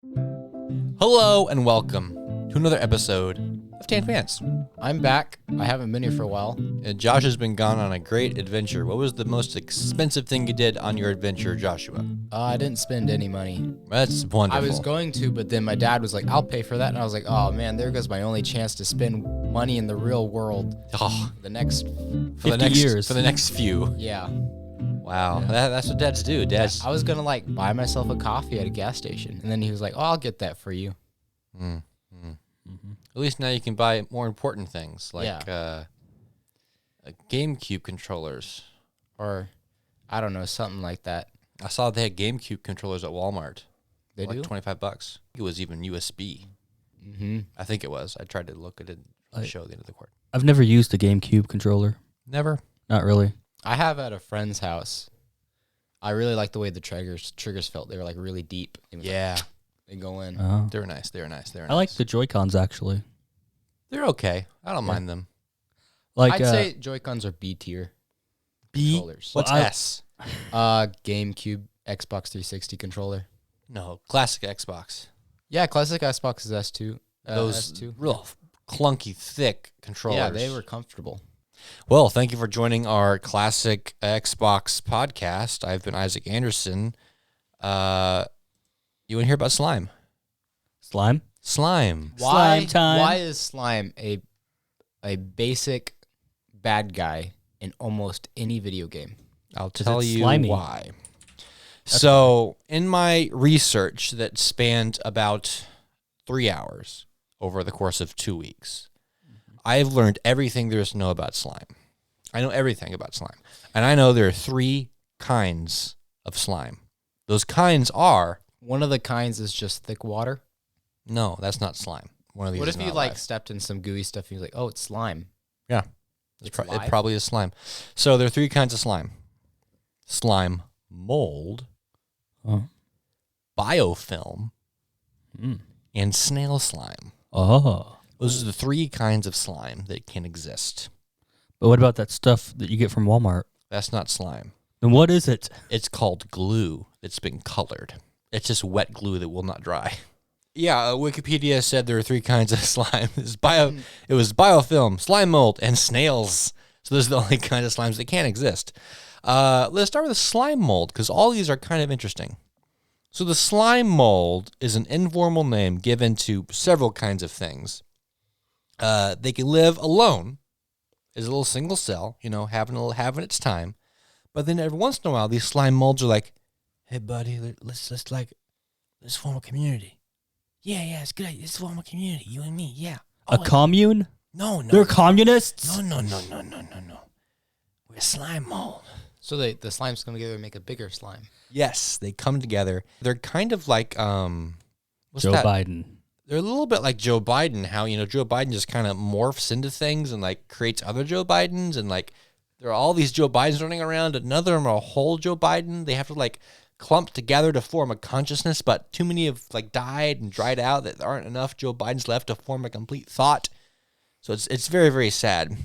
Hello and welcome to another episode of Tan Fans. I'm back. I haven't been here for a while. And Josh has been gone on a great adventure. What was the most expensive thing you did on your adventure, Joshua? I didn't spend any money. That's wonderful. I was going to, but then my dad was like, I'll pay for that. And I was like, oh man, there goes my only chance to spend money in the real world. Oh, The next, for the 50 next years. For the next few. yeah. Wow, that's what dads do. Dads. I was going to like buy myself a coffee at a gas station. And then he was like, oh, I'll get that for you. At least now you can buy more important things like GameCube controllers. Or I don't know, something like that. I saw they had GameCube controllers at Walmart. They like do? $25. It was even USB. Mm-hmm. I think it was. I tried to look at it on the show at the end of the cord. I've never used a GameCube controller. Never. Not really. I have at a friend's house. I really like the way the triggers felt. They were like really deep. Yeah. They go in. Oh. They're nice. I like the Joy-Cons actually. They're okay. I don't mind them. Like I'd say Joy-Cons are B tier B. controllers. What's Well, S? GameCube, Xbox 360 controller. No, classic Xbox. Yeah, classic Xbox is S2. Those S2. real clunky, thick controllers. Yeah, they were comfortable. Well, thank you for joining our classic Xbox podcast. I've been Isaac Anderson. You want to hear about slime? slime. Slime. Slime time. Why is slime a basic bad guy in almost any video game? I'll tell it's you slimy. why. So, in my research that spanned about 3 hours over the course of 2 weeks, I've learned everything there is to know about slime. I know everything about slime. And I know there are 3 kinds of slime. Those kinds are... One of the kinds is just thick water. No, that's not slime. One of these What is if you not like alive. stepped in some gooey stuff and you're like, oh, it's slime? Yeah. It's It live? probably is slime. So there are 3 kinds of slime. Slime mold, Oh. biofilm, Mm. and snail slime. Oh. Those are the 3 kinds of slime that can exist. But what about that stuff that you get from Walmart? That's not slime. Then what is it? It's called glue that's been colored. It's just wet glue that will not dry. Yeah, Wikipedia said there are 3 kinds of slime. It was biofilm, slime mold, and snails. So those are the only kinds of slimes that can exist. Let's start with the slime mold, because all these are kind of interesting. So the slime mold is an informal name given to several kinds of things. They can live alone as a little single cell, having its time. But then every once in a while, these slime molds are like, "Hey, buddy, let's form a community." Yeah, it's good. Let's form a community, you and me. Yeah. A commune? No. They're communists? No. We're slime mold. So the slimes come together and make a bigger slime. Yes, they come together. They're kind of like what's Joe that? Biden. They're a little bit like Joe Biden. How Joe Biden just kind of morphs into things and like creates other Joe Bidens, and like there are all these Joe Bidens running around. And none of them are a whole Joe Biden. They have to like clump together to form a consciousness, but too many have like died and dried out that there aren't enough Joe Bidens left to form a complete thought. So it's very, very sad.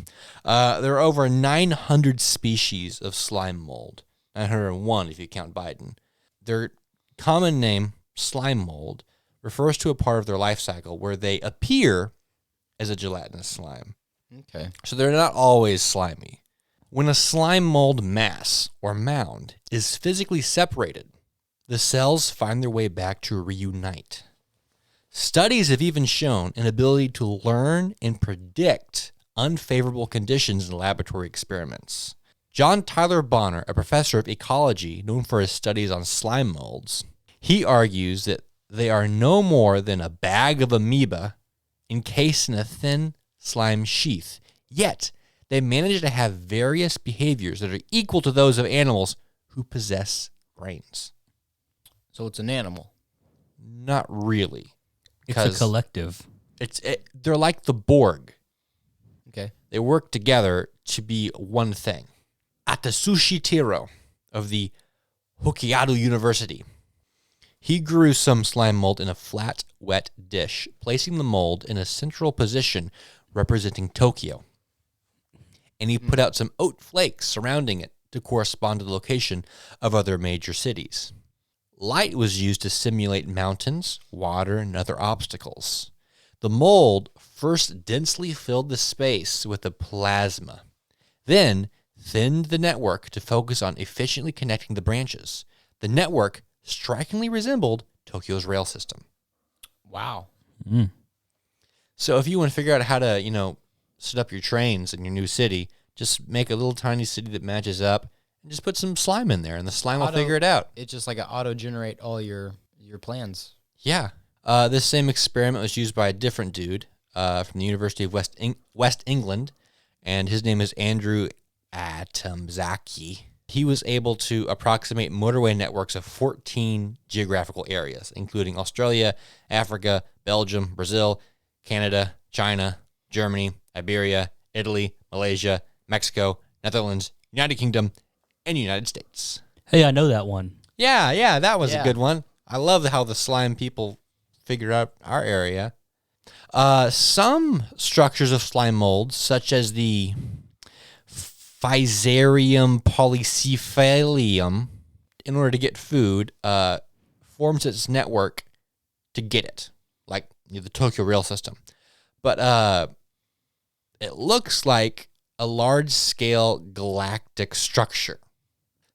There are over 900 species of slime mold. 901 if you count Biden. Their common name, slime mold, refers to a part of their life cycle where they appear as a gelatinous slime. Okay. So they're not always slimy. When a slime mold mass or mound is physically separated, the cells find their way back to reunite. Studies have even shown an ability to learn and predict unfavorable conditions in laboratory experiments. John Tyler Bonner, a professor of ecology known for his studies on slime molds, he argues that they are no more than a bag of amoeba encased in a thin slime sheath. Yet, they manage to have various behaviors that are equal to those of animals who possess brains. So it's an animal. Not really. It's a collective. They're like the Borg. Okay. They work together to be one thing. Atsushi Tiro of the Hokkaido University. He grew some slime mold in a flat, wet dish, placing the mold in a central position representing Tokyo. And he put out some oat flakes surrounding it to correspond to the location of other major cities. Light was used to simulate mountains, water, and other obstacles. The mold first densely filled the space with the plasma, then thinned the network to focus on efficiently connecting the branches. The network strikingly resembled Tokyo's rail system. Wow. So if you want to figure out how to, set up your trains in your new city, just make a little tiny city that matches up and just put some slime in there, and the slime will figure it out. It's just like an auto-generate all your plans. Yeah. This same experiment was used by a different dude from the University of West England, and his name is Andrew Atomzaki. He was able to approximate motorway networks of 14 geographical areas, including Australia, Africa, Belgium, Brazil, Canada, China, Germany, Iberia, Italy, Malaysia, Mexico, Netherlands, United Kingdom, and United States. Hey, I know that one. Yeah, that was a good one. I love how the slime people figured out our area. Some structures of slime molds, such as the Fusarium polycephalium, in order to get food, forms its network to get it, like the Tokyo rail system. But it looks like a large-scale galactic structure.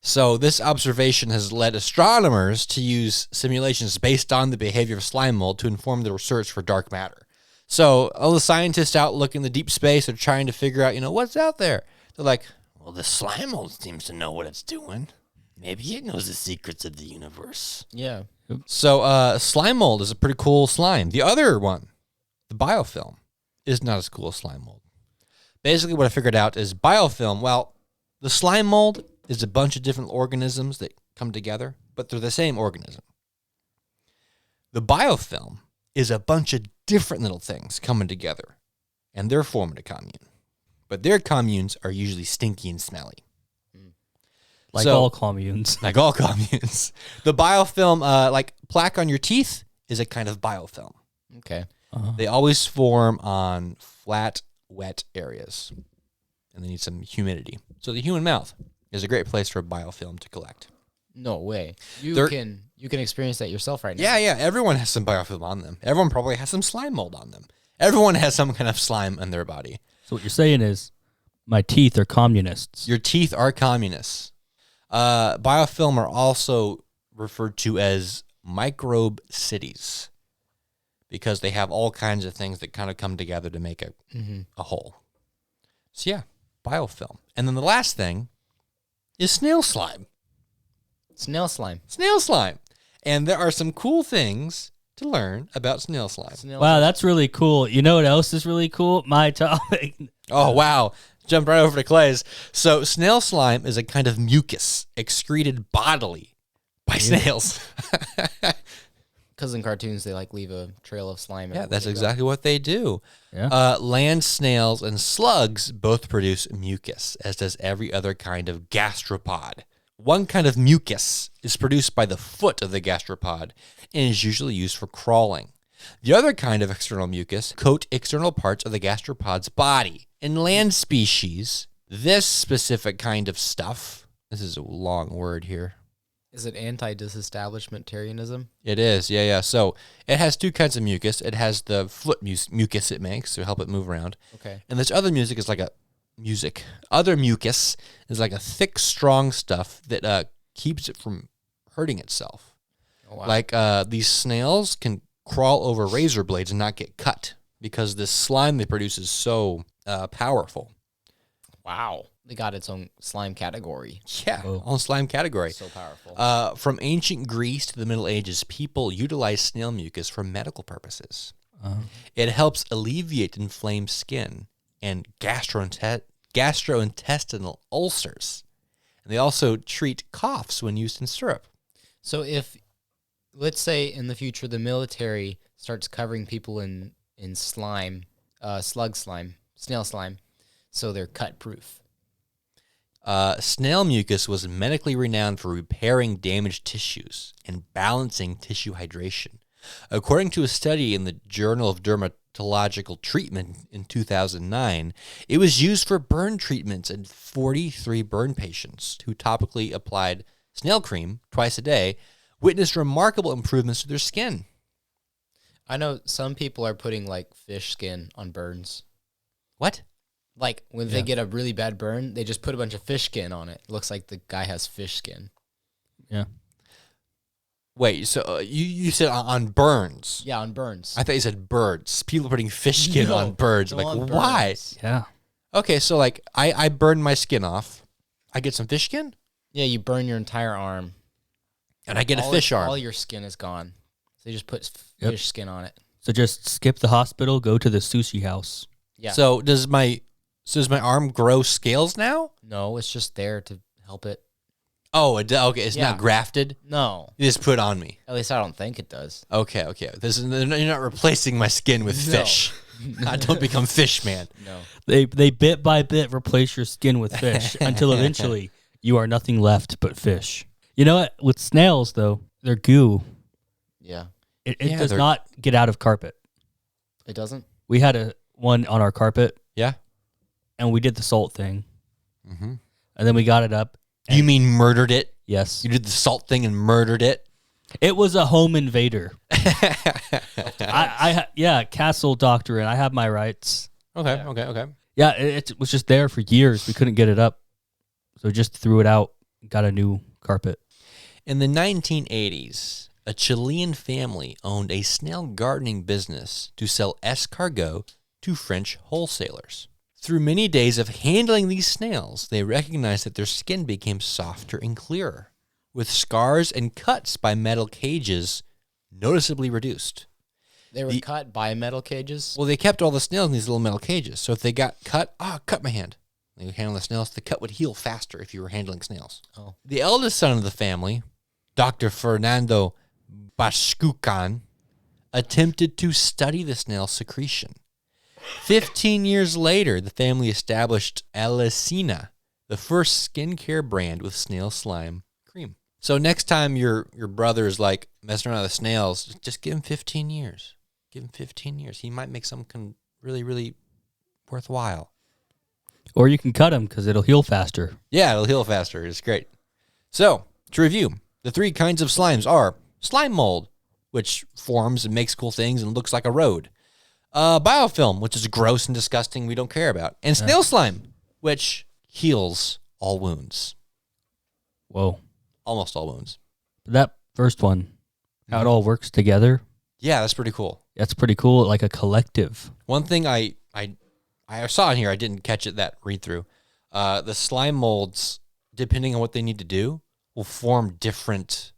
So this observation has led astronomers to use simulations based on the behavior of slime mold to inform the research for dark matter. So all the scientists out looking in the deep space are trying to figure out, what's out there. They're like, well, the slime mold seems to know what it's doing. Maybe it knows the secrets of the universe. Yeah. So slime mold is a pretty cool slime. The other one, the biofilm, is not as cool as slime mold. Basically what I figured out is biofilm, well, the slime mold is a bunch of different organisms that come together, but they're the same organism. The biofilm is a bunch of different little things coming together, and they're forming a commune. But their communes are usually stinky and smelly. Like all communes. Like all communes. The biofilm, like plaque on your teeth, is a kind of biofilm. Okay. They always form on flat, wet areas, and they need some humidity. So the human mouth is a great place for a biofilm to collect. No way. You can experience that yourself right now. Yeah. Everyone has some biofilm on them. Everyone probably has some slime mold on them. Everyone has some kind of slime in their body. So what you're saying is my teeth are communists. Your teeth are communists. Biofilm are also referred to as microbe cities because they have all kinds of things that kind of come together to make a whole. So yeah, biofilm. And then the last thing is snail slime. Snail slime. Snail slime. And there are some cool things to learn about snail slime. Wow, that's really cool. You know what else is really cool? My topic. Oh, wow. Jump right over to Clay's. So snail slime is a kind of mucus excreted bodily by snails. Because in cartoons, they leave a trail of slime. Yeah, that's exactly what they do. Yeah. Land snails and slugs both produce mucus, as does every other kind of gastropod. One kind of mucus is produced by the foot of the gastropod and is usually used for crawling. The other kind of external mucus coat external parts of the gastropod's body. In land species, this specific kind of stuff, this is a long word here. Is it anti-disestablishmentarianism? It is, yeah. So it has two kinds of mucus. It has the foot mucus it makes to help it move around. Okay. And this other mucus is like Other mucus is like a thick, strong stuff that keeps it from hurting itself. Oh, wow. Like these snails can crawl over razor blades and not get cut because this slime they produce is so powerful. Wow. They got its own slime category. Yeah, own slime category. So powerful. From ancient Greece to the Middle Ages, people utilized snail mucus for medical purposes. It helps alleviate inflamed skin and gastrointestinal ulcers. And they also treat coughs when used in syrup. So if, let's say in the future, the military starts covering people in slime, slug slime, snail slime, so they're cut proof. Snail mucus was medically renowned for repairing damaged tissues and balancing tissue hydration. According to a study in the Journal of Dermatological Treatment in 2009, it was used for burn treatments in 43 burn patients who topically applied snail cream twice a day witnessed remarkable improvements to their skin. I know some people are putting like fish skin on burns. What? Like when they get a really bad burn, they just put a bunch of fish skin on it. Looks like the guy has fish skin. Yeah. Wait, so you said on burns? Yeah, on burns. I thought you said birds. People putting fish skin No, on birds. no, Like, on why? burns. Yeah. Okay, so like I burn my skin off. I get some fish skin, Yeah, you burn your entire arm. and I get a All- fish arm. All your skin is gone. So they just put Yep. fish skin on it. So just skip the hospital, go to the sushi house. Yeah. So does my arm grow scales now? No, it's just there to help it. Oh, okay. It's Yeah. not grafted. No, You just put it on me. at least I don't think it does. Okay. You're not replacing my skin with No. fish. I don't become fish man. No. They bit by bit replace your skin with fish until eventually you are nothing left but fish. You know what? With snails though, their goo Yeah. it Yeah, does they're- not get out of carpet. It doesn't? We had one on our carpet Yeah. and we did the salt thing, Mm-hmm. and then we got it up. You mean murdered it? Yes, You did the salt thing and murdered it? it was a home invader. Yeah, castle doctor, and I have my rights. Okay. Yeah, it was just there for years. We couldn't get it up, so we just threw it out. Got a new carpet. In the 1980s, a Chilean family owned a snail gardening business to sell escargot to French wholesalers. Through many days of handling these snails, they recognized that their skin became softer and clearer, with scars and cuts by metal cages noticeably reduced. They were cut by metal cages? Well, they kept all the snails in these little metal cages, so if they got cut, cut my hand. They would handle the snails. The cut would heal faster if you were handling snails. Oh. The eldest son of the family, Dr. Fernando Bascucan, attempted to study the snail secretion. 15 years later, the family established Alicina, the first skincare brand with snail slime cream. So next time your brother is like messing around with snails, just give him 15 years. Give him 15 years. He might make something really, really worthwhile. Or you can cut them because it'll heal faster. Yeah, it'll heal faster. It's great. So, to review, the three kinds of slimes are slime mold, which forms and makes cool things and looks like a road. Biofilm, which is gross and disgusting, we don't care about. And snail slime, which heals all wounds. Whoa. Almost all wounds. That first one, how it all works together, Yeah, that's pretty cool. that's pretty cool. Like a collective. One thing I saw in here, I didn't catch it that read through. The slime molds, depending on what they need to do, will form different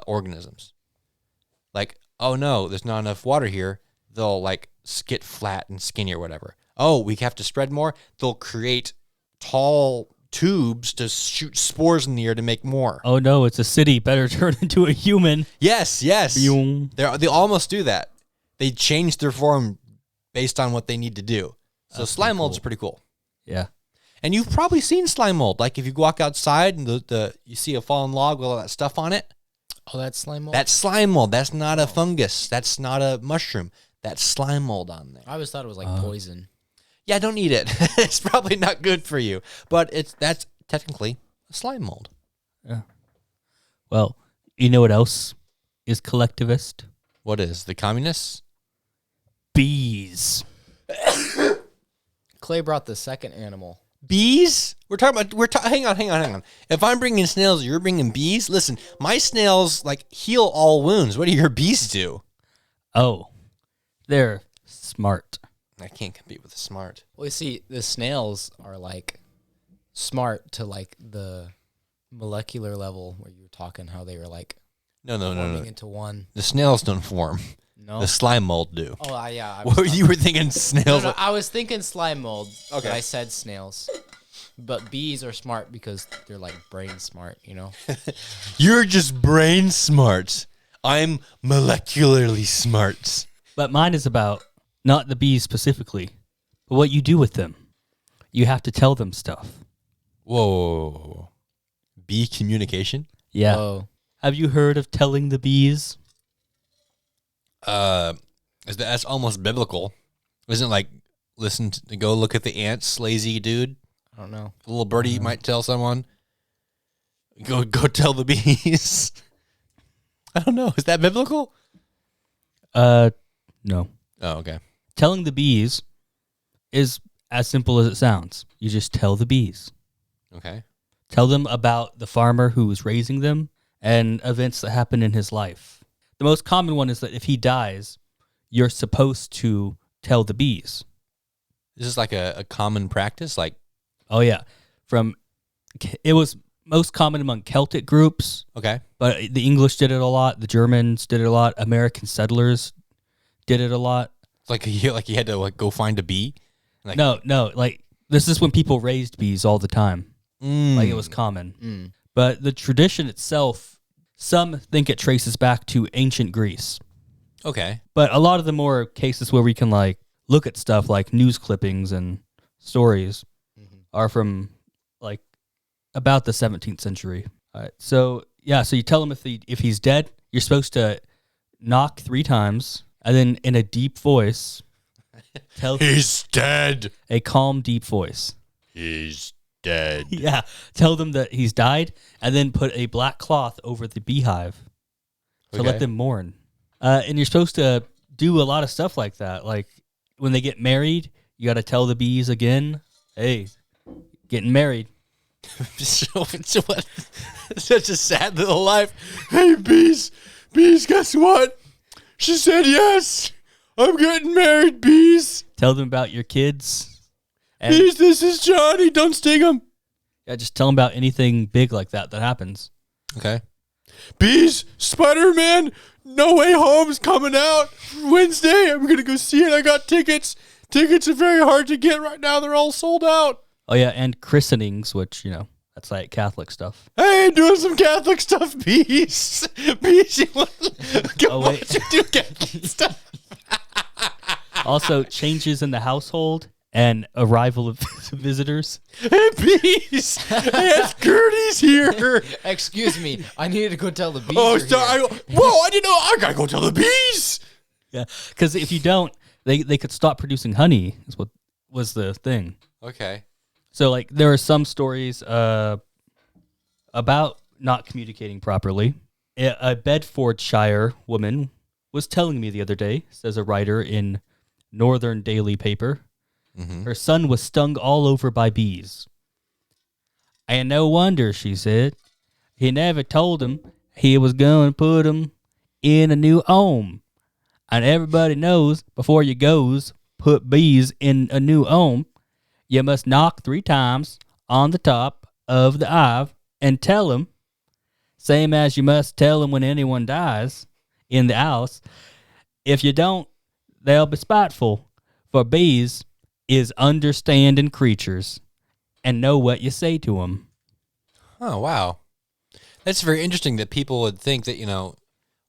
organisms. Like, oh no, there's not enough water here. They'll like get flat and skinny or whatever. Oh, we have to spread more. They'll create tall tubes to shoot spores in the air to make more. Oh no, it's a city. Better turn into a human. Yes. Boom. They almost do that. They change their form based on what they need to do. So slime molds are pretty cool. Yeah. And you've probably seen slime mold. Like if you walk outside and you see a fallen log with all that stuff on it, Oh, that's slime mold? that's slime mold. That's not a fungus. That's not a mushroom. That's slime mold on there. I always thought it was like poison. Yeah, don't eat it. It's probably not good for you. But that's technically a slime mold. Well, you know what else is collectivist? What is the communists? Bees. Clay brought the second animal. Bees? Hang on. If I'm bringing snails, you're bringing bees? Listen, my snails like heal all wounds. What do your bees do? Oh, they're smart. I can't compete with the smart. Well, you see, the snails are like smart to like the molecular level where you were talking how they were like No. forming into one. The snails don't form. No. The slime mold do. Oh, yeah. I What you were thinking no, snails? no, I was thinking slime mold. Okay. But I said snails. But bees are smart because they're like brain smart, you know? You're just brain smart. I'm molecularly smart. But mine is about not the bees specifically, but what you do with them. You have to tell them stuff. Whoa. Bee communication? Yeah. Oh. Have you heard of telling the bees? That's almost biblical. Isn't it like go look at the ants, lazy dude? I don't know. A little birdie might tell someone. Go tell the bees. I don't know. Is that biblical? No. Oh, okay. Telling the bees is as simple as it sounds. You just tell the bees. Okay. Tell them about the farmer who was raising them and events that happen in his life. The most common one is that if he dies, you're supposed to tell the bees. This is like a common practice. Like, Oh, yeah. It was most common among Celtic groups, okay. but the English did it a lot. The Germans did it a lot. American settlers did it a lot. It's like you had to like go find a bee. Like, No. Like, this is when people raised bees all the time. Like, it was common. But the tradition itself, some think it traces back to ancient Greece. Okay. But a lot of the more cases where we can like look at stuff like news clippings and stories are from like about the 17th century. All right. So you tell him if he's dead, you're supposed to knock 3 times and then in a deep voice tell He's dead. a calm deep voice. He's dead. Yeah, tell them that he's died and then put a black cloth over the beehive to let Okay. them mourn. And you're supposed to do a lot of stuff like that. Like when they get married, you got to tell the bees again, hey, getting married. So what? Such a sad little life. Hey, bees, guess what? She said yes. I'm getting married, bees. Tell them about your kids. And Bees, this is Johnny. Don't sting him. yeah, just tell them about anything big like that happens. Okay. Bees, Spider-Man, No Way Home's coming out Wednesday. I'm going to go see it. I got tickets. Tickets are very hard to get right now. They're all sold out. Oh, yeah, and christenings, which, that's like Catholic stuff. Hey, doing some Catholic stuff, bees. Bees, you want Oh, wait. to do Catholic stuff? Also, changes in the household and arrival of visitors. Hey, bees. Hey, Gertie's here. Excuse me, I needed to go tell the bees. Oh, you're sorry. here. Whoa, I didn't know. I got to go tell the bees. Yeah, because if you don't, they could stop producing honey, is what was the thing. Okay. So, like, there are some stories about not communicating properly. A Bedfordshire woman was telling me the other day, says a writer in Northern Daily Paper, her son was stung all over by bees. And no wonder, she said. He never told him he was going to put him in a new home. And everybody knows before you goes put bees in a new home, you must knock 3 times on the top of the hive and tell them, same as you must tell them when anyone dies in the house. If you don't, they'll be spiteful, for bees is understanding creatures and know what you say to them. Oh, wow. That's very interesting that people would think that,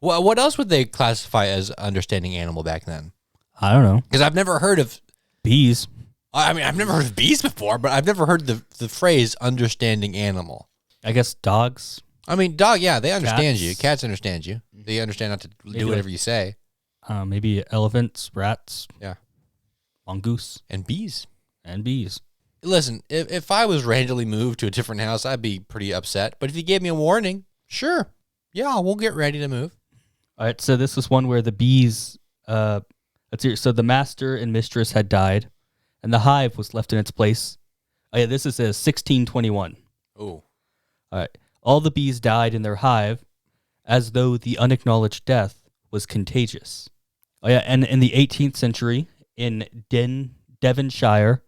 what else would they classify as understanding animal back then? I don't know. Because I've never heard of, Bees. I mean, I've never heard of bees before, but I've never heard the phrase understanding animal. I guess dogs. I mean, dog, yeah, they understand Cats. you. Cats understand you. They understand not to do do. whatever you say. Maybe elephants, rats, Yeah. mongoose, And bees. and bees. Listen, if I was randomly moved to a different house, I'd be pretty upset. But if you gave me a warning, sure. Yeah, we'll get ready to move. All right, so this is one where the bees, let's hear. So the master and mistress had died, and the hive was left in its place. Oh yeah, this is 1621. Oh. All right, all the bees died in their hive, as though the unacknowledged death was contagious. Oh yeah, and in the 18th century, in Devonshire,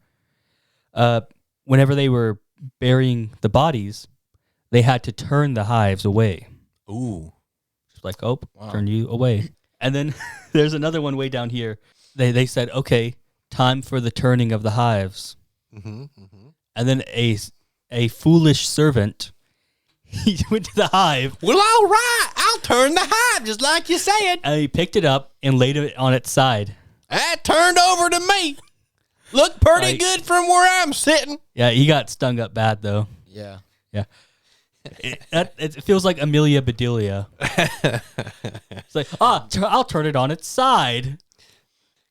whenever they were burying the bodies, they had to turn the hives away. Ooh. Just like, oh, turn you away. And then there's another one way down here. They said, okay, time for the turning of the hives. Mm-hmm, mm-hmm. And then a foolish servant, he went to the hive Well, all right. I'll turn the hive just like you said. and he picked it up and laid it on its side. That turned over to me. Look pretty Like- good from where I'm sitting. Yeah, he got stung up bad though. Yeah. Yeah. It feels like Amelia Bedelia. It's like, I'll turn it on its side.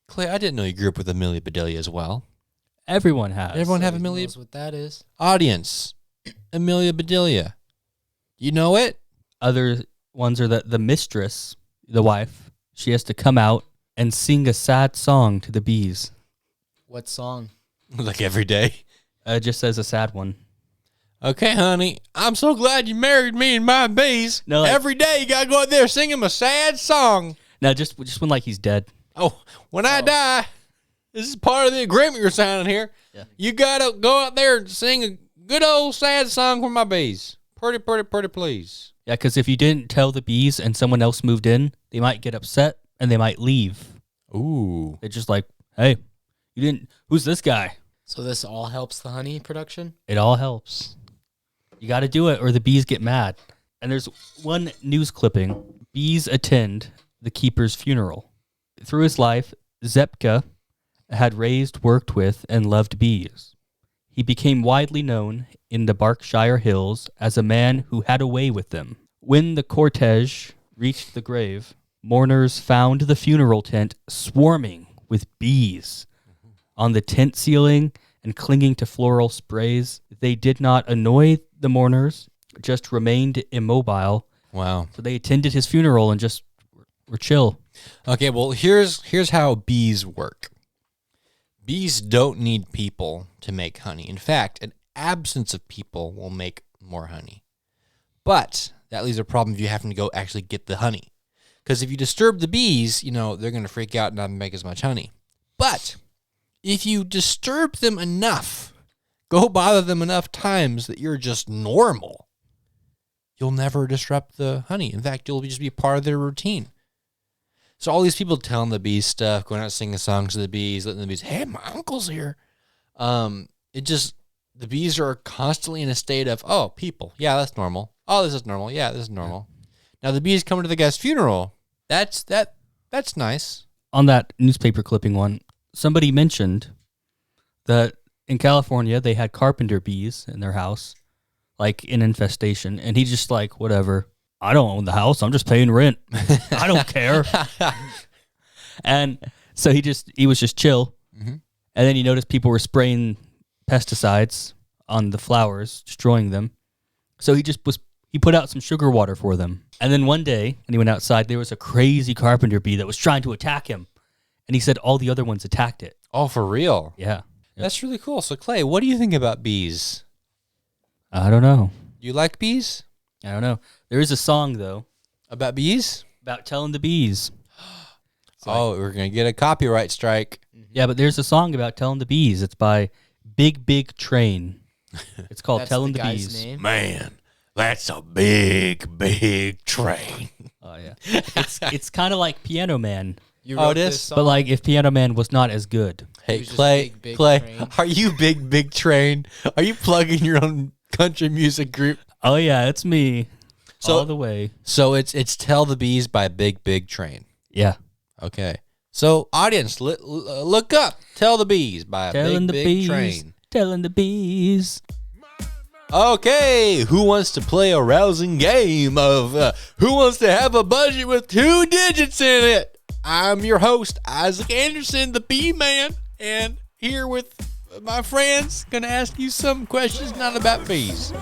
Clay, I didn't know you grew up with Amelia Bedelia as well. Everyone has. Everyone have He Amelia knows what that is. audience. Amelia Bedelia. You know it? Other ones are that the mistress, the wife, she has to come out and sing a sad song to the bees. What song? Like every day. It just says a sad one. Okay, honey, I'm so glad you married me and my bees. No, like- every day you gotta go out there sing him a sad song. No, just when like he's dead. Oh, when I die, this is part of the agreement you're signing here. Yeah. You gotta go out there and sing a good old sad song for my bees. Pretty, please. Yeah, because if you didn't tell the bees and someone else moved in, they might get upset and they might leave. Ooh. They're just like, hey, you didn't. Who's this guy? So this all helps the honey production? It all helps. You got to do it or the bees get mad. And there's one news clipping. Bees attend the keeper's funeral. Through his life, Zepka had raised, worked with, and loved bees. He became widely known in the Berkshire Hills as a man who had a way with them. When the cortege reached the grave, mourners found the funeral tent swarming with bees. On the tent ceiling and clinging to floral sprays, they did not annoy the mourners, just remained immobile. Wow. So they attended his funeral and just were chill. Okay, well, here's how bees work. Bees don't need people to make honey. In fact, an absence of people will make more honey. But that leaves a problem if you happen to go actually get the honey. Because if you disturb the bees, they're going to freak out and not make as much honey. But if you disturb them enough, go bother them enough times that you're just normal, you'll never disrupt the honey. In fact, you'll just be part of their routine. So all these people telling the bees stuff, going out singing songs to the bees, letting the bees, hey, my uncle's here. The bees are constantly in a state of, oh, people, yeah, that's normal. Oh, this is normal. Yeah, this is normal. Now the bees coming to the guy's funeral. That's nice. On that newspaper clipping one, somebody mentioned that in California they had carpenter bees in their house, like in infestation, and he just like, whatever. I don't own the house. I'm just paying rent. I don't care. And so he was just chill. Mm-hmm. And then he noticed people were spraying pesticides on the flowers, destroying them. So he put out some sugar water for them. And then one day, when he went outside, there was a crazy carpenter bee that was trying to attack him. And he said all the other ones attacked it. Oh, for real? Yeah. That's really cool. So, Clay, what do you think about bees? I don't know. You like bees? I don't know. There is a song, though, About bees? about telling the bees. We're going to get a copyright strike. Yeah, but there's a song about telling the bees. It's by Big Big Train. It's called That's Telling the guy's Bees. name? Man, that's a big train. Oh yeah. It's kind of like Piano Man, You Oh, wrote it is? this song? but like if Piano Man was not as good. Hey, was just Clay, big Clay, train. are you big train? Are you plugging your own country music group? Oh yeah, it's me. So- All the way. So it's Tell the Bees by Big Train. Yeah. Okay. So, audience, look up Tell the Bees by Telling the Big bees. Train. Telling the bees. Okay, who wants to play a rousing game of who wants to have a budget with 2 digits in it? I'm your host, Isaac Anderson, the Bee Man, and here with my friends, gonna ask you some questions not about bees.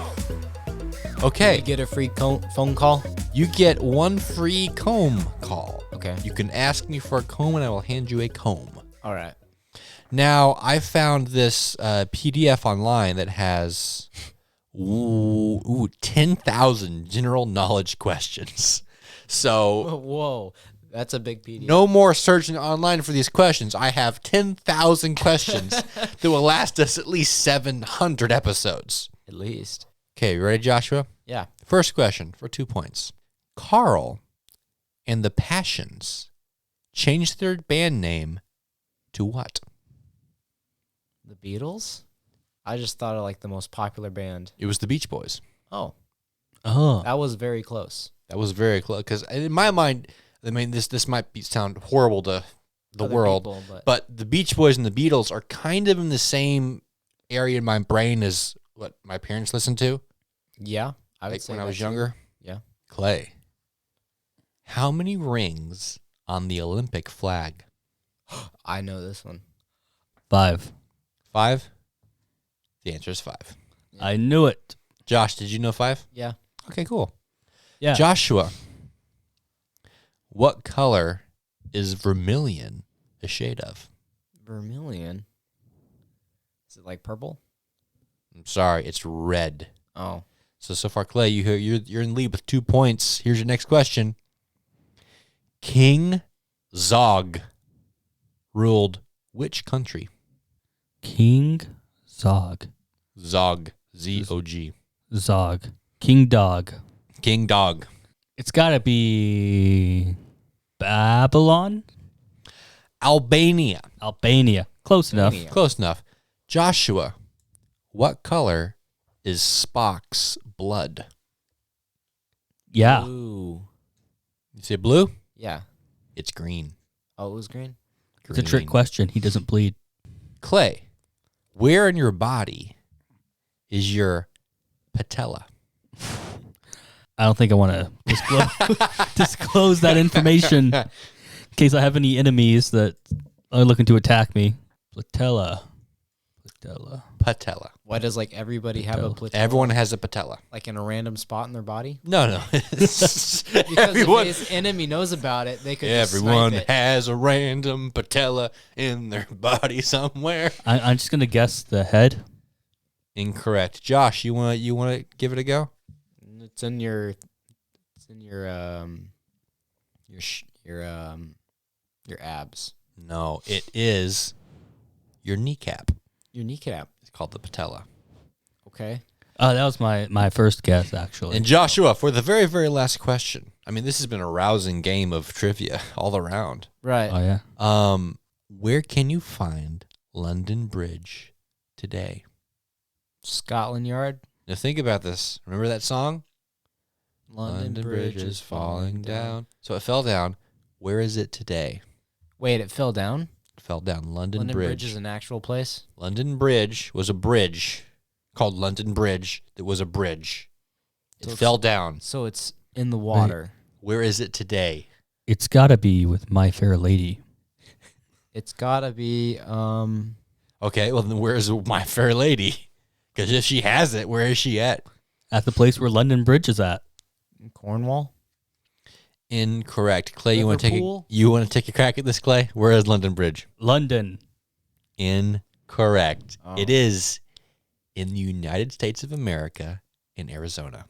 Okay, You get a free phone call? you get 1 free comb call. Okay. You can ask me for a comb and I will hand you a comb. All right. Now, I found this PDF online that has 10,000 general knowledge questions. So, Whoa. That's a big PDF. no more searching online for these questions. I have 10,000 questions that will last us at least 700 episodes. At least. Okay, you ready, Joshua? Yeah. First question for 2 points. Carl and the Passions changed their band name to what? The Beatles? I just thought of like the most popular band. It was the Beach Boys. Oh, Oh. that was very close. That was very close because in my mind, I mean, this might sound horrible to the Other world, people, but the Beach Boys and the Beatles are kind of in the same area in my brain as what my parents listened to. Yeah, I would Like say when I that was too. younger. Yeah. Clay, how many rings on the Olympic flag? I know this one. 5. 5? The answer is 5. I knew it. Josh, did you know 5? Yeah. Okay, cool. Yeah. Joshua, What color is vermilion a shade of? Vermilion. Is it like purple? I'm sorry, it's red. Oh. So far, Clay, you're in lead with 2 points. Here's your next question. King Zog ruled which country? King Zog. Zog. Z-O-G. Zog. King Dog. King Dog. It's got to be Babylon? Albania. Albania. Close enough. Albania. Close enough. Joshua, what color is Spock's blood? Yeah. Ooh. You say blue? Yeah. It's green. Oh, it was green? It's a trick question. He doesn't bleed. Clay, where in your body is your patella? I don't think I want to disclose that information in case I have any enemies that are looking to attack me. Patella. Patella. Why does like everybody have a Patella. patella? Everyone has a patella. Like in a random spot in their body? No. Because Everyone, if his enemy knows about it, they could just everyone snipe it. has a random patella in their body somewhere. I'm just going to guess the head. Incorrect. Josh, you want to give it a go? It's in your abs. No, it is your kneecap. Your kneecap. It's called the patella. Okay. That was my first guess, actually. And Joshua, for the very, very last question. I mean, this has been a rousing game of trivia all around. Right. Oh, yeah. Where can you find London Bridge today? Scotland Yard. Now think about this. Remember that song? London Bridge is falling down. So it fell down. Where is it today? Wait, it fell down? It fell down. London London Bridge. Bridge is an actual place? London Bridge was a bridge called London Bridge. That was a bridge. It So fell down. So it's in the water. Where is it today? It's got to be with My Fair Lady. It's gotta be Okay, well then where is My Fair Lady? Because if she has it, where is she at? At the place where London Bridge is at. Cornwall. Incorrect. Clay, you want to Liverpool? take a crack at this, Clay? Where is London Bridge? London. Incorrect. Oh. It is in the United States of America in Arizona.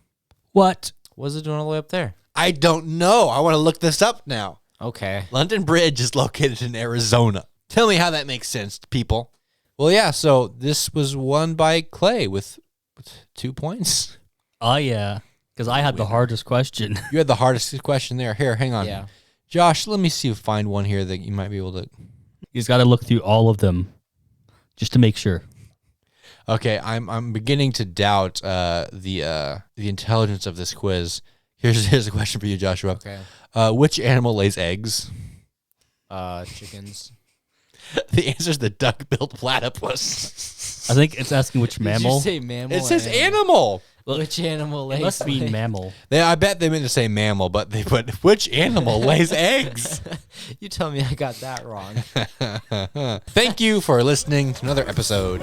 What? What's it doing all the way up there? I don't know. I want to look this up now. Okay. London Bridge is located in Arizona. Tell me how that makes sense, people. Well, yeah, so this was won by Clay with 2 points. Oh, yeah. Because I had the hardest question. You had the hardest question there. Here, hang on. Yeah. Josh, let me see if find one here that you might be able to. He's got to look through all of them just to make sure. Okay, I'm beginning to doubt the intelligence of this quiz. Here's a question for you, Joshua. Okay. Which animal lays eggs? Chickens. The answer is the duck-billed platypus. I think it's asking which mammal. Did you say mammal? It says or animal. Which animal lays It must mean eggs? mammal. I bet they meant to say mammal, but they put which animal lays eggs? You tell me I got that wrong. Thank you for listening to another episode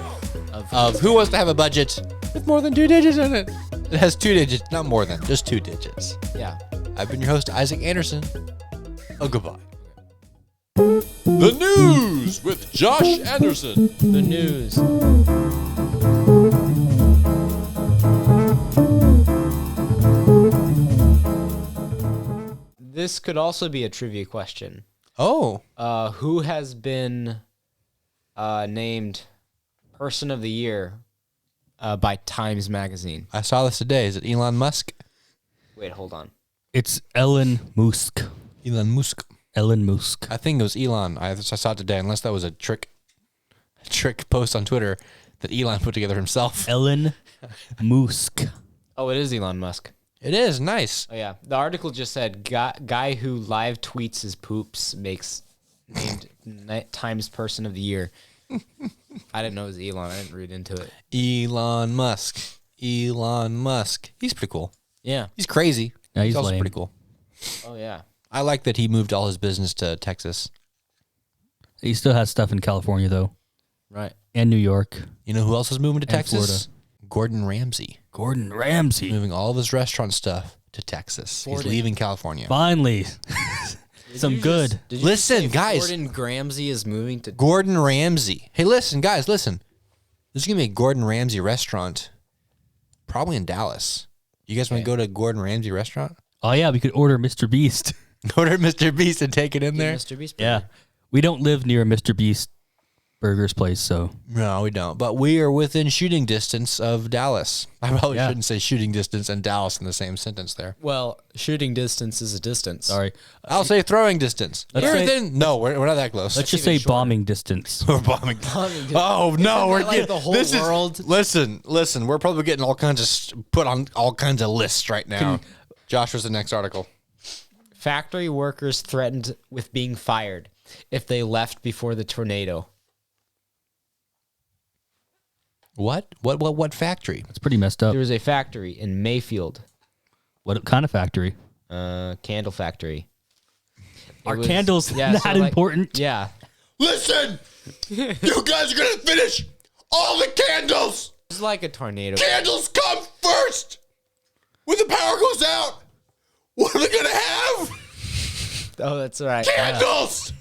of Who Wants to Have a Budget with more than 2 digits in it. It has 2 digits, not more than, just 2 digits. Yeah. I've been your host, Isaac Anderson. Goodbye. The news with Josh Anderson. The news. This could also be a trivia question. Oh, Who has been named Person of the Year by Times Magazine? I saw this today. Is it Elon Musk? Wait, hold on. It's Elon Musk. Elon Musk. Elon Musk. I think it was Elon. I saw it today, unless that was a trick post on Twitter that Elon put together himself. Elon Musk. Oh, it is Elon Musk. It is nice. Oh, yeah. The article just said, guy who live tweets his poops makes named Times Person of the Year. I didn't know it was Elon. I didn't read into it. Elon Musk. Elon Musk. He's pretty cool. Yeah. He's crazy. Yeah, he's also lame. pretty cool. Oh, yeah. I like that he moved all his business to Texas. He still has stuff in California, though, Right. and New York. You know who else is moving to And Texas? Gordon Ramsay. Gordon Ramsay. Moving all of his restaurant stuff to Texas. Florida. He's leaving California. Finally. Some good. Did you Listen, say guys. Gordon Ramsay is moving to. Gordon Ramsay. Hey, listen, guys, listen. There's going to be a Gordon Ramsay restaurant, probably in Dallas. You guys want to go to a Gordon Ramsay restaurant? Oh yeah, we could order Mr. Beast. Order Mr. Beast and take it in there? Mr. Beast. Yeah, we don't live near a Mr. Beast burger's place, so No, we don't. But we are within shooting distance of Dallas. I probably Yeah. shouldn't say shooting distance and Dallas in the same sentence there. Well, shooting distance is a distance. sorry. I'll say throwing distance. Let's You're say- within. No, we're not that close. Let's just even say shorter. bombing distance. We're bombing. Bombing Oh no, we're that like getting the whole this world? Listen. We're probably getting all kinds of put on all kinds of lists right now. Josh, what's the next article? Factory workers threatened with being fired if they left before the tornado. What? What factory? It's pretty messed up. There was a factory in Mayfield, What kind of factory? candle factory. Are It was- candles yeah, that so, like- important? Yeah. Listen, you guys are gonna finish all the candles. It's like a tornado. Candles come first. When the power goes out, what are we gonna have? Oh, that's right. Candles.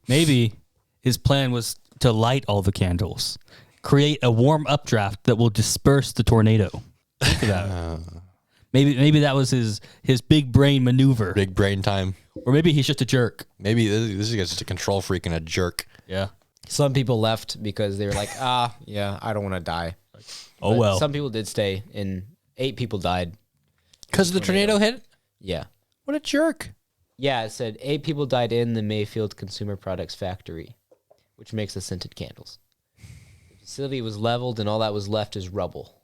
Maybe his plan was to light all the candles, create a warm updraft that will disperse the tornado. Think of that. Maybe that was his big brain maneuver, Big brain time. or maybe he's just a jerk. Maybe this is just a control freak and a jerk. Yeah. Some people left because they were like, yeah, I don't want to die. Oh But well. Some people did stay, and 8 people died. Because the tornado hit. Yeah. What a jerk. Yeah, it said 8 people died in the Mayfield Consumer Products Factory, which makes the scented candles. The facility was leveled, and all that was left is rubble.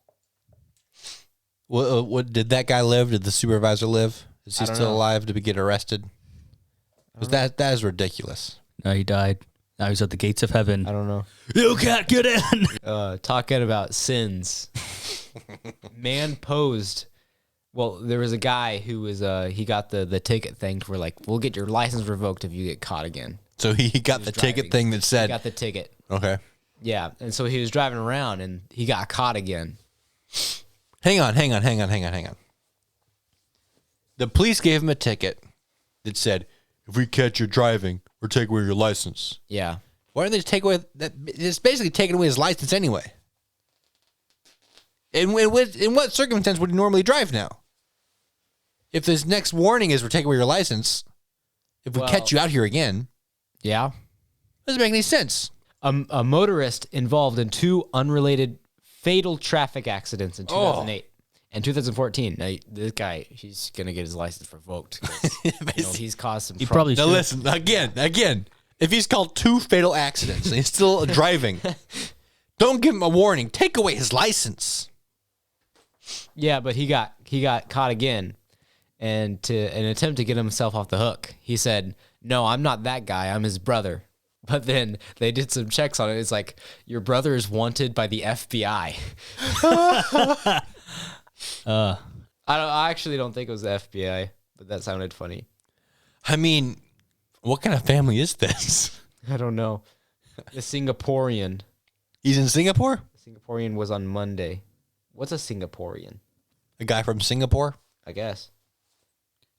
What did that guy live? Did the supervisor live? Is he I don't still know. alive to get arrested? Was that is ridiculous. No, he died. Now he's at the gates of heaven. I don't know. You can't get in. Talking about sins. Man posed. Well, there was a guy who was he got the ticket thing to where like, we'll get your license revoked if you get caught again. So he got the ticket driving. thing that He said, got the ticket. okay. Yeah, and so he was driving around and he got caught again. Hang on. The police gave him a ticket that said, if we catch you driving, we're taking away your license. Yeah. Why don't they just take away that? It's basically taking away his license anyway. In what circumstance would he normally drive now? If this next warning is we're taking away your license, if we Well- catch you out here again, Yeah. doesn't make any sense. A motorist involved in 2 unrelated fatal traffic accidents in 2008 and 2014. Now, this guy, he's going to get his license revoked. 'Cause, he's caused some He trouble. probably Now should. listen, again, if he's called 2 fatal accidents and he's still driving, don't give him a warning. Take away his license. Yeah, but he got caught again. And to an attempt to get himself off the hook, he said, "No, I'm not that guy. I'm his brother." But then they did some checks on it. It's like, your brother is wanted by the FBI. I actually don't think it was the FBI, but that sounded funny. I mean, what kind of family is this? I don't know. The Singaporean. He's in Singapore? The Singaporean was on Monday. What's a Singaporean? A guy from Singapore? I guess.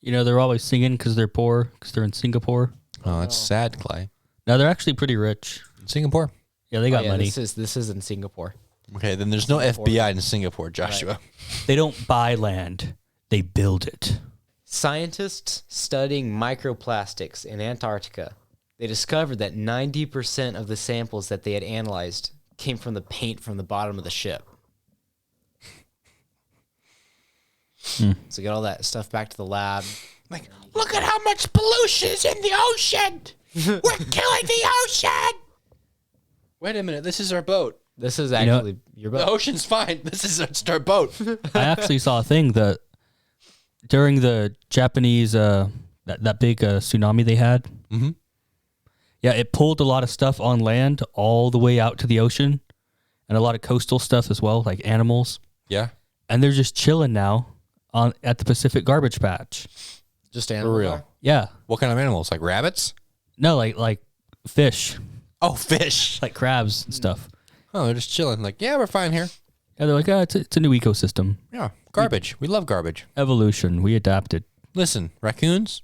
You know, they're always singing because they're poor, because they're in Singapore. Oh, that's sad, Clay. No, they're actually pretty rich. Singapore? Yeah, they got Oh, yeah, money. This is in Singapore. Okay, then there's no FBI in Singapore, Joshua. They don't buy land; they build it. Scientists studying microplastics in Antarctica, they discovered that 90% of the samples that they had analyzed came from the paint from the bottom of the ship. So get all that stuff back to the lab. Like, look at how much pollution is in the ocean. We're killing the ocean. Wait a minute, this is our boat. This is know- actually your The boat. ocean's fine. This is our boat. I actually saw a thing that during the Japanese that big tsunami they had. Mhm. Yeah, it pulled a lot of stuff on land all the way out to the ocean, and a lot of coastal stuff as well, like animals. Yeah. And they're just chilling now at the Pacific garbage patch. Just For animal. real. Yeah, What kind of animals? Like rabbits? no, like fish, Oh, fish. like crabs and stuff. Oh, they're just chilling. Like, yeah, we're fine here. Yeah, they're like, it's a new ecosystem. Yeah. Garbage. We love garbage. Evolution. We adapted. Listen, raccoons,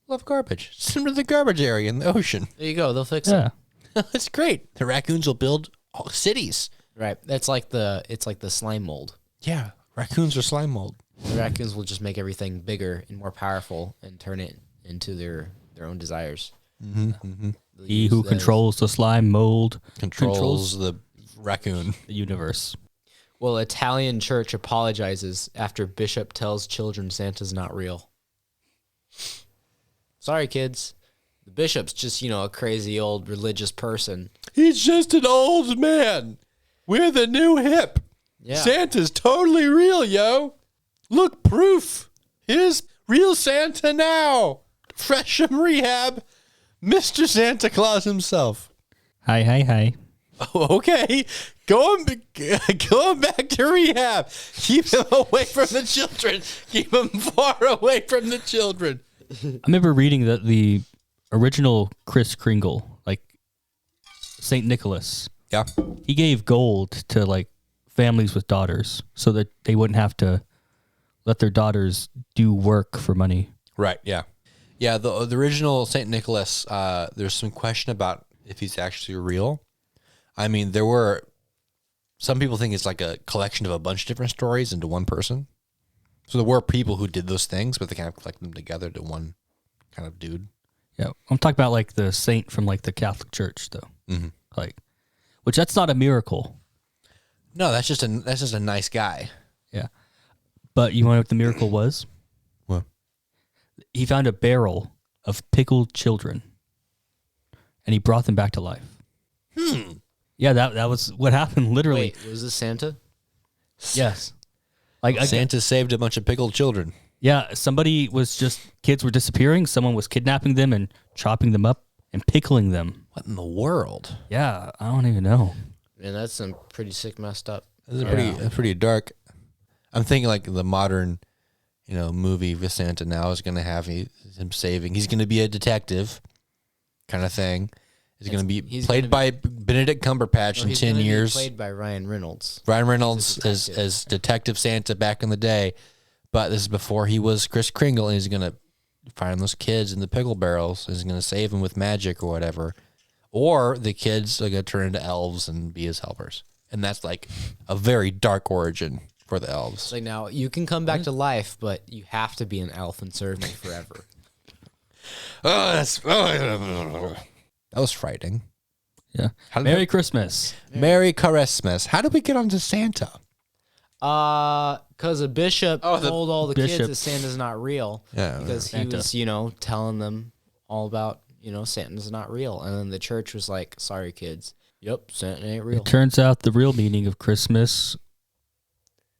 Love garbage. Send them to the garbage area in the ocean. There you go. They'll fix it. Yeah. That's great. The raccoons will build cities. Right. It's like the slime mold. Yeah, raccoons are slime mold. The raccoons will just make everything bigger and more powerful and turn it into their own desires. He who controls the slime mold Controls the raccoon. the universe. Well, Italian church apologizes after bishop tells children Santa's not real. Sorry, kids. The bishop's just, a crazy old religious person. He's just an old man. We're the new hip. Yeah. Santa's totally real, yo. Look, proof. Here's real Santa now. Fresh from rehab. Mr. Santa Claus himself. Hi. Oh, okay. Going back to rehab. Keep him away from the children. Keep him far away from the children. I remember reading that the original Kris Kringle, like Saint Nicholas, Yeah. he gave gold to like families with daughters so that they wouldn't have to let their daughters do work for money. Right, yeah. Yeah, the original St. Nicholas, there's some question about if he's actually real. I mean, some people think it's like a collection of a bunch of different stories into one person. So there were people who did those things, but they kind of collect them together to one kind of dude. Yeah, I'm talking about like the saint from like the Catholic Church, though. Mm-hmm. Like, which that's not a miracle. No, that's just a nice guy. Yeah, but you know what the miracle was? What? He found a barrel of pickled children, and he brought them back to life. Yeah, that was what happened. Literally, Wait, was this Santa? yes. Like Santa saved a bunch of pickled children. yeah, kids were disappearing. Someone was kidnapping them and chopping them up and pickling them. What in the world? Yeah, I don't even know. Man, that's some pretty sick messed up. This is pretty dark. I'm thinking like the modern, movie with Santa now is going to have him saving. He's going to be a detective kind of thing. He's going to be played by Benedict Cumberbatch in 10 years. Played by Ryan Reynolds. Ryan Reynolds as Detective Santa back in the day. But this is before he was Kris Kringle, and he's going to find those kids in the pickle barrels. He's going to save them with magic or whatever. Or the kids are going to turn into elves and be his helpers. And that's like a very dark origin for the elves. It's like, now, you can come back to life, but you have to be an elf and serve me forever. That was frightening. Yeah. How did Merry Christmas. Merry Christmas. How did we get onto Santa? Because a bishop told all the kids bishop. that Santa's not real. Yeah, Because he Santa. was, telling them all about, Santa's not real. And then the church was like, sorry, kids. Yep, Santa ain't real. It turns out the real meaning of Christmas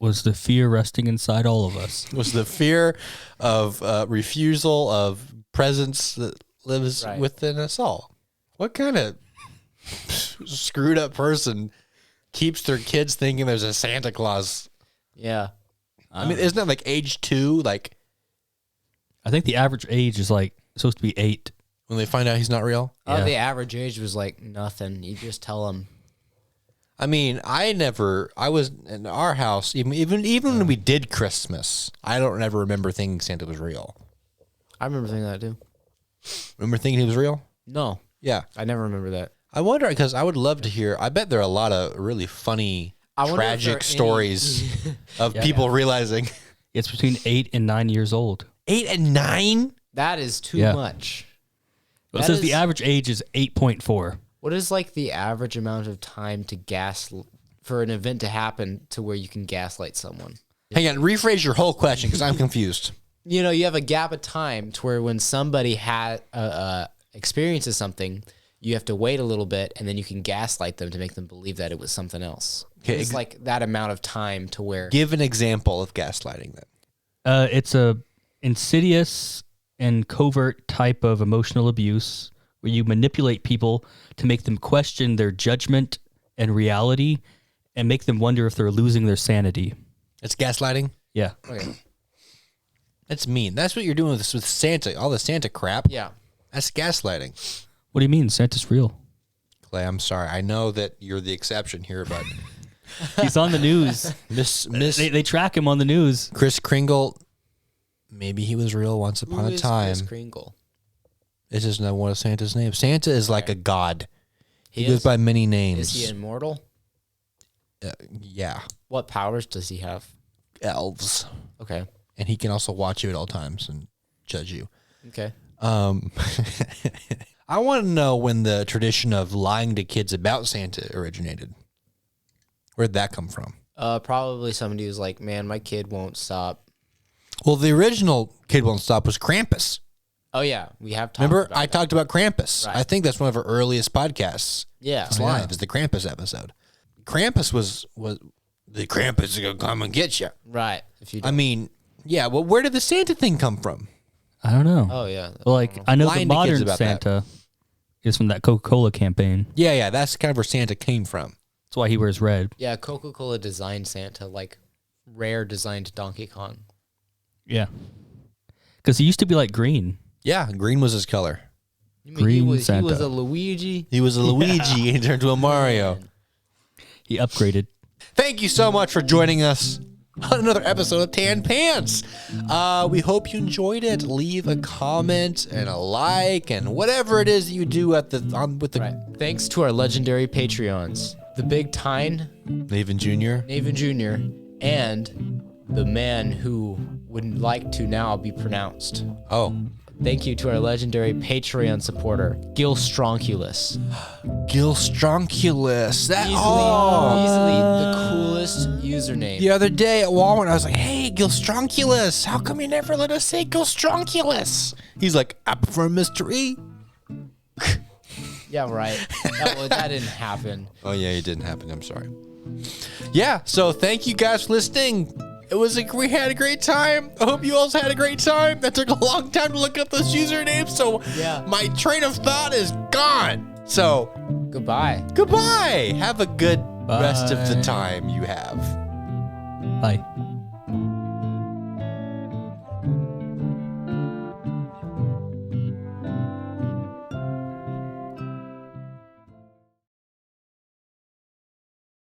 was the fear resting inside all of us. Was the fear of refusal of presence that lives within us all. What kind of screwed up person keeps their kids thinking there's a Santa Claus? Yeah. I mean, isn't that like age 2? Like, I think the average age is like supposed to be 8. when they find out he's not real? Yeah. The average age was like nothing. You just tell them. I mean, I was in our house, even when we did Christmas, I don't ever remember thinking Santa was real. I remember thinking that too. Remember thinking he was real? No, Yeah. I never remember that. I wonder, because I would love to hear, I bet there are a lot of really funny, wonder if there are tragic any- stories of people realizing. It's between 8 and 9 years old. 8 and 9? That is too Yeah. much. It That says the is- average age is 8.4. What is like the average amount of time for an event to happen to where you can gaslight someone? Hang on, rephrase your whole question because I'm confused. You have a gap of time to where when somebody experiences something, you have to wait a little bit and then you can gaslight them to make them believe that it was something else. Okay, It's like that amount of time to where Give an example of gaslighting then. It's a insidious and covert type of emotional abuse where you manipulate people to make them question their judgment and reality and make them wonder if they're losing their sanity. It's gaslighting? Yeah. okay. That's mean. That's what you're doing with Santa, all the Santa crap. Yeah. That's gaslighting. What do you mean? Santa's real. Clay, I'm sorry. I know that you're the exception here, but He's on the news. Miss They track him on the news. Kris Kringle, maybe he was real once upon Who a is time. Kris Kringle? It's just not one of Santa's names. Santa is like a god. He is? goes by many names. Is he immortal? Yeah. What powers does he have? Elves. Okay. And he can also watch you at all times and judge you. Okay. I want to know when the tradition of lying to kids about Santa originated. Where'd that come from? Probably somebody who's like, man, my kid won't stop. Well, the original Kid Won't Stop was Krampus. Oh, yeah. We have talked Remember, about I that. talked about Krampus. Right. I think that's one of our earliest podcasts. Yeah. It's live. It's the Krampus episode. Krampus was the Krampus is going to come and get you. Right. If you I mean, yeah, well, where did the Santa thing come from? I don't know. Oh, yeah. Well, like I know Lying the to kids modern about that. Santa is from that Coca-Cola campaign. Yeah, that's kind of where Santa came from. That's why he wears red. Yeah, Coca-Cola designed Santa like Rare designed Donkey Kong. Yeah. Because he used to be like green. Yeah, green was his color. You mean Green he was Santa. a Luigi? He was a Luigi and he turned to a Mario. He upgraded. Thank you so much for joining us on another episode of Tan Pants. We hope you enjoyed it. Leave a comment and a like and whatever it is that you do at the with the Right. Thanks to our legendary Patreons, the Big Tyne, Nathan Jr. Nathan Jr., and the man who would like to now be pronounced. Oh, Thank you to our legendary Patreon supporter, Gil Stronculus. Gil Stronculus. That Easily the coolest username. The other day at Walmart, I was like, "Hey, Gil Stronculus, how come you never let us say Gil Stronculus?" He's like, "I prefer Mr. E." Yeah, right. That didn't happen. Oh yeah, it didn't happen. I'm sorry. Yeah, so thank you guys for listening. We had a great time. I hope you also had a great time. That took a long time to look up those usernames, so Yeah. my train of thought is gone. So Goodbye. goodbye. Have a good rest of the Bye. time you have. Bye.